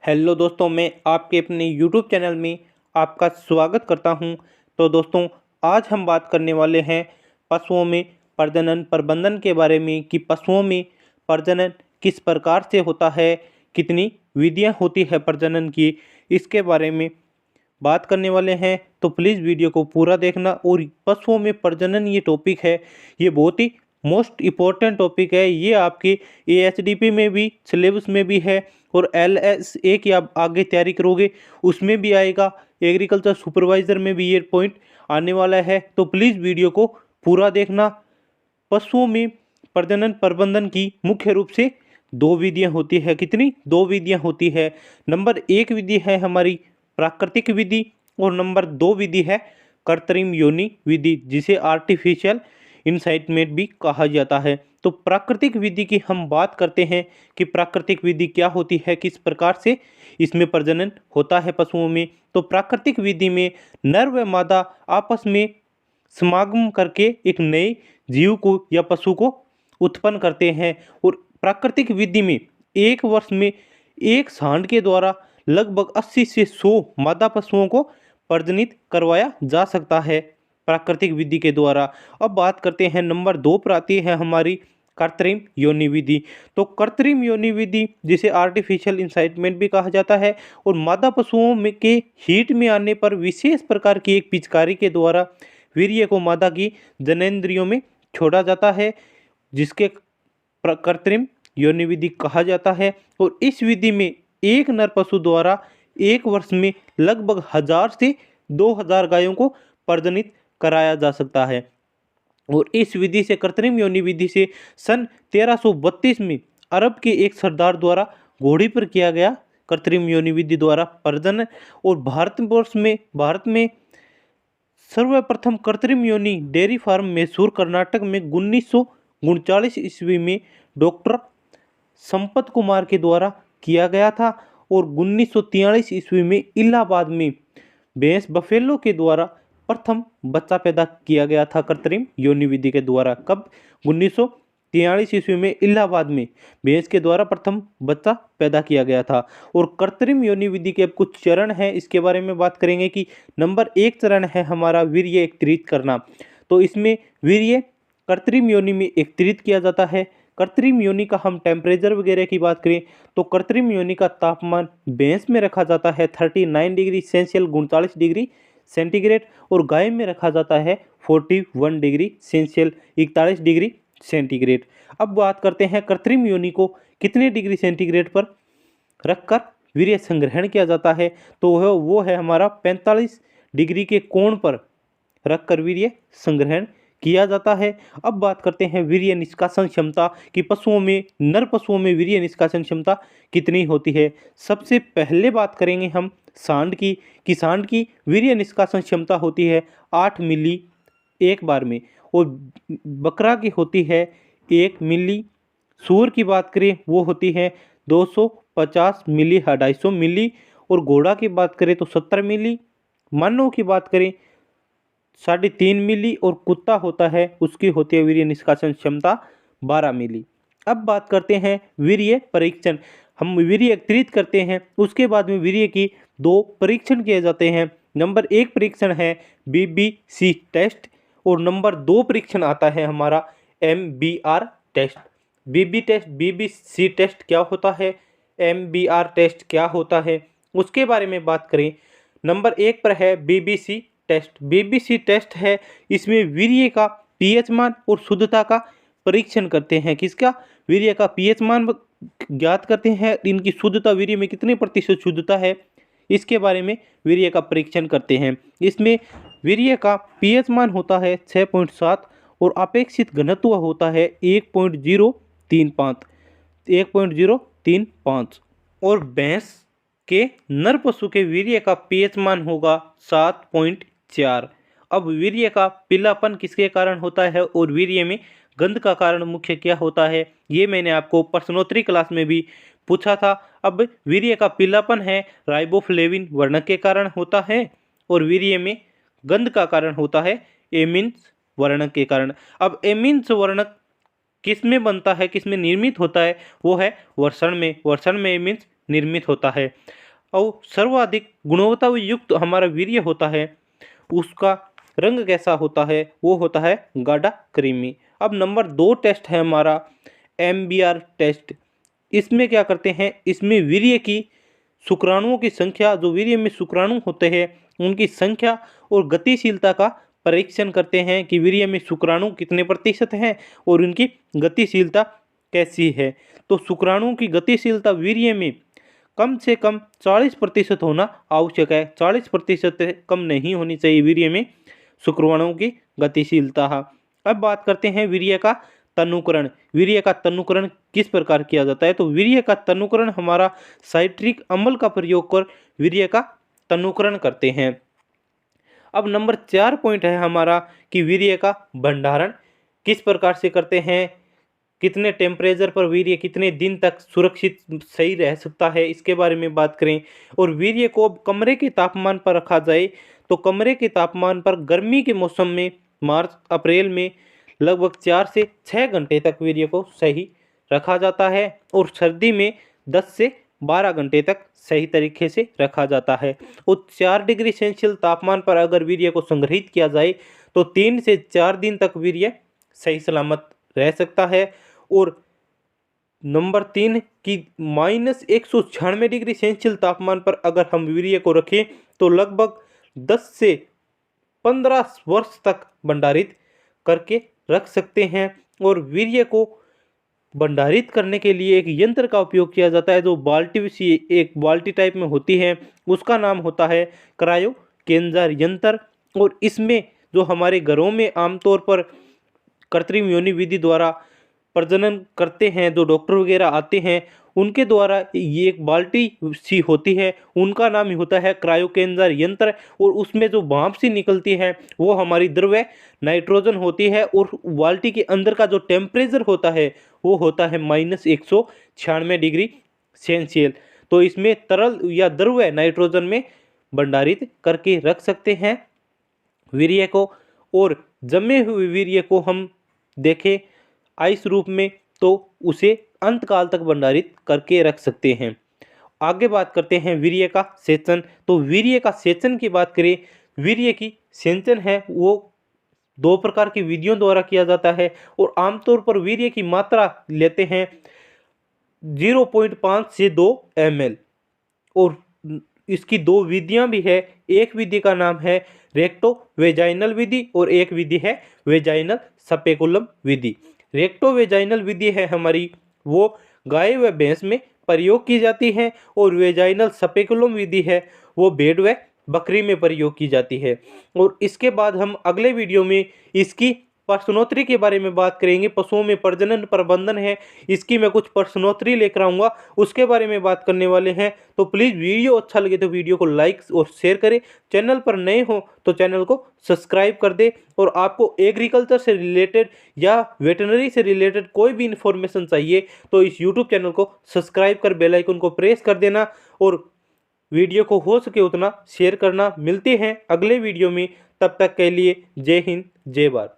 Hello दोस्तों, मैं आपके अपने यूट्यूब चैनल में आपका स्वागत करता हूं। तो दोस्तों, आज हम बात करने वाले हैं पशुओं में प्रजनन प्रबंधन के बारे में कि पशुओं में प्रजनन किस प्रकार से होता है, कितनी विधियां होती है प्रजनन की, इसके बारे में बात करने वाले हैं। तो प्लीज़ वीडियो को पूरा देखना। और पशुओं में प्रजनन ये टॉपिक है, ये बहुत ही मोस्ट इम्पोर्टेंट टॉपिक है। ये आपके एएचडीपी में भी सिलेबस में भी है और एलएसए की आप आगे तैयारी करोगे उसमें भी आएगा, एग्रीकल्चर सुपरवाइज़र में भी ये पॉइंट आने वाला है। तो प्लीज़ वीडियो को पूरा देखना। पशुओं में प्रजनन प्रबंधन की मुख्य रूप से दो विधियां होती है। कितनी? दो विधियां होती है। नंबर एक विधि है हमारी प्राकृतिक विधि और नंबर दो विधि है कृत्रिम योनि विधि, जिसे आर्टिफिशियल इंसाइटमेंट भी कहा जाता है। तो प्राकृतिक विधि की हम बात करते हैं कि प्राकृतिक विधि क्या होती है, किस प्रकार से इसमें प्रजनन होता है पशुओं में। तो प्राकृतिक विधि में नर व मादा आपस में समागम करके एक नए जीव को या पशु को उत्पन्न करते हैं। और प्राकृतिक विधि में एक वर्ष में एक सांड के द्वारा लगभग 80 से 100 मादा पशुओं को प्रजनित करवाया जा सकता है प्राकृतिक विधि के द्वारा। अब बात करते हैं नंबर दो पर आती है हमारी कृत्रिम योनि विधि। तो कृत्रिम योनि विधि जिसे आर्टिफिशियल इंसाइटमेंट भी कहा जाता है, और मादा पशुओं में के हीट में आने पर विशेष प्रकार की एक पिचकारी के द्वारा वीर्य को मादा की जननेंद्रियों में छोड़ा जाता है, जिसके कृत्रिम योनि विधि कहा जाता है। और इस विधि में एक नर पशु द्वारा एक वर्ष में लगभग 1000 से 2000 गायों को प्रजनित कराया जा सकता है। और इस विधि से कृत्रिम योनि विधि से सन 1332 में अरब के एक सरदार द्वारा घोड़ी पर किया गया कृत्रिम योनि विधि द्वारा प्रजनन। और भारत में सर्वप्रथम कृत्रिम योनि डेयरी फार्म मैसूर कर्नाटक में 1939 ईस्वी में डॉक्टर संपत कुमार के द्वारा किया गया था। और 1943 ईस्वी में इलाहाबाद में भैंस बफेलो के द्वारा प्रथम बच्चा पैदा किया गया था कृत्रिम योनि विधि के द्वारा। कब? 1943 ईस्वी में इलाहाबाद में भैंस के द्वारा प्रथम बच्चा पैदा किया गया था। और कृत्रिम योनि विधि के अब कुछ चरण हैं, इसके बारे में बात करेंगे कि नंबर एक चरण है हमारा वीर्य एकत्रित करना। तो इसमें वीर्य कृत्रिम योनि में एकत्रित किया जाता है। कृत्रिम योनि का हम टेम्परेचर वगैरह की बात करें तो कृत्रिम योनि का तापमान भैंस में रखा जाता है 39 डिग्री सेल्सियस 39 डिग्री सेंटीग्रेड, और गाय में रखा जाता है 41 डिग्री सेल्सियस 41 डिग्री सेंटीग्रेड। अब बात करते हैं कृत्रिम योनि को कितने डिग्री सेंटीग्रेड पर रखकर वीर्य संग्रहण किया जाता है। तो वो है हमारा 45 डिग्री के कोण पर रखकर वीर्य संग्रहण किया जाता है। अब बात करते हैं वीर्य निष्कासन क्षमता कि पशुओं में, नर पशुओं में वीर्य निष्कासन क्षमता कितनी होती है। सबसे पहले बात करेंगे हम सांड की कि सांड की वीर्य निष्कासन क्षमता होती है 8 मिली एक बार में, और बकरा की होती है 1 मिली। सूअर की बात करें वो होती है 250 मिली 250 मिली, और घोड़ा की बात करें तो 70 मिली। मानव की बात करें 3.5 मिली, और कुत्ता होता है उसकी होती है वीर्य निष्कासन क्षमता 12 मिली। अब बात करते हैं वीर्य परीक्षण। हम वीर्य एकत्रित करते हैं, उसके बाद में वीर्य की दो परीक्षण किए जाते हैं। नंबर एक परीक्षण है बीबीसी टेस्ट, और नंबर दो परीक्षण आता है हमारा एमबीआर टेस्ट। बीबीसी टेस्ट क्या होता है, एमबीआर टेस्ट क्या होता है, उसके बारे में बात करें। नंबर एक पर है बीबीसी टेस्ट। बीबीसी टेस्ट है, इसमें वीर्य का पीएच मान और शुद्धता का परीक्षण करते हैं। किसका? वीर्य का पीएच मान ज्ञात करते हैं, इनकी शुद्धता, वीर्य में कितने प्रतिशत शुद्धता है इसके बारे में वीर्य का परीक्षण करते हैं। इसमें वीर्य का पीएच मान होता है 6.7 और अपेक्षित घनत्व होता है 1.035 और भैंस के नर पशु के वीर्य का पीएच मान होगा 7.4। अब वीर्य का पीलापन किसके कारण होता है और वीर्य में गंध का कारण मुख्य क्या होता है, ये मैंने आपको प्रश्नोत्तरी क्लास में भी पूछा था। अब वीर्य का पीलापन है राइबोफ्लेविन वर्णक के कारण होता है, और वीर्य में गंध का कारण होता है एमिन्स वर्णक के कारण। अब एमिन्स वर्णक किस में बनता है, किस में निर्मित होता है, वो है वर्षण में। वर्षण में एमिन्स निर्मित होता है। और सर्वाधिक गुणवत्ता युक्त हमारा वीर्य होता है, उसका रंग कैसा होता है, वो होता है गाढ़ा क्रीमी। अब नंबर 2 टेस्ट है हमारा MBR टेस्ट। इसमें क्या करते हैं, इसमें वीर्य की शुक्राणुओं की संख्या, जो वीर्य में शुक्राणु होते हैं उनकी संख्या और गतिशीलता का परीक्षण करते हैं कि वीर्य में शुक्राणु कितने प्रतिशत हैं और उनकी गतिशीलता कैसी है। तो शुक्राणुओं की गतिशीलता वीर्य में कम से कम 40% होना आवश्यक है। 40% से कम नहीं होनी चाहिए वीर्य में शुक्राणुओं की गतिशीलता। अब बात करते हैं वीर्य का तनुकरण। वीर्य का तनुकरण किस प्रकार किया जाता है, तो वीर्य का तनुकरण हमारा साइट्रिक अम्ल का प्रयोग कर वीर्य का तनुकरण करते हैं। अब नंबर 4 पॉइंट है हमारा कि वीर्य का भंडारण किस प्रकार से करते हैं, कितने टेम्परेचर पर वीर्य कितने दिन तक सुरक्षित सही रह सकता है, इसके बारे में बात करें। और वीर्य को कमरे के तापमान पर रखा जाए तो कमरे के तापमान पर गर्मी के मौसम में मार्च अप्रैल में लगभग 4 से 6 घंटे तक वीर्य को सही रखा जाता है और सर्दी में 10 से 12 घंटे तक सही तरीके से रखा जाता है। और 4 डिग्री सेल्सियस तापमान पर अगर वीर्य को संग्रहित किया जाए तो 3 से 4 दिन तक वीर्य सही सलामत रह सकता है। और नंबर 3 की -196 डिग्री सेल्सियस तापमान पर अगर हम वीर्य को रखें तो लगभग 10 से 15 वर्ष तक भंडारित करके रख सकते हैं। और वीर्य को भंडारित करने के लिए एक यंत्र का उपयोग किया जाता है जो बाल्टी सी एक बाल्टी टाइप में होती है, उसका नाम होता है क्रायोकेंजर यंत्र। और इसमें जो हमारे घरों में आमतौर पर कृत्रिम योनि विधि द्वारा प्रजनन करते हैं, जो डॉक्टर वगैरह आते हैं उनके द्वारा ये एक बाल्टी सी होती है, उनका नाम ही होता है क्रायोकेंजर यंत्र। और उसमें जो भाप सी निकलती है वो हमारी द्रव्य नाइट्रोजन होती है और बाल्टी के अंदर का जो टेम्परेचर होता है वो होता है -196 डिग्री सेल्सियस। तो इसमें तरल या द्रव्य नाइट्रोजन में भंडारित करके रख सकते हैं वीर्य को। और जमे हुए वीर्य को हम देखें आइस रूप में तो उसे अंतकाल तक भंडारित करके रख सकते हैं। आगे बात करते हैं वीर्य का सेचन। तो वीर्य का सेचन की बात करें, वीर्य की सेचन है वो 2 प्रकार की विधियों द्वारा किया जाता है और आमतौर पर वीर्य की मात्रा लेते हैं 0.5 से 2 ml। और इसकी 2 विधियां भी है, एक विधि का नाम है रेक्टो वेजाइनल विधि और एक विधि है वेजाइनल स्पेकुलम विधि। रेक्टो वेजाइनल विधि है हमारी वो गाय व भैंस में प्रयोग की जाती है और वेजाइनल स्पेकुलम विधि है वो भेड़ व बकरी में प्रयोग की जाती है। और इसके बाद हम अगले वीडियो में इसकी प्रश्नोत्तरी के बारे में बात करेंगे। पशुओं में प्रजनन प्रबंधन है, इसकी मैं कुछ प्रश्नोत्तरी लेकर आऊँगा, उसके बारे में बात करने वाले हैं। तो प्लीज़ वीडियो अच्छा लगे तो वीडियो को लाइक और शेयर करें, चैनल पर नए हो तो चैनल को सब्सक्राइब कर दे। और आपको एग्रीकल्चर से रिलेटेड या वेटनरी से रिलेटेड कोई भी इन्फॉर्मेशन चाहिए तो इस यूट्यूब चैनल को सब्सक्राइब कर बेल आइकन को प्रेस कर देना और वीडियो को हो सके उतना शेयर करना। मिलते हैं अगले वीडियो में, तब तक के लिए जय हिंद जय भारत।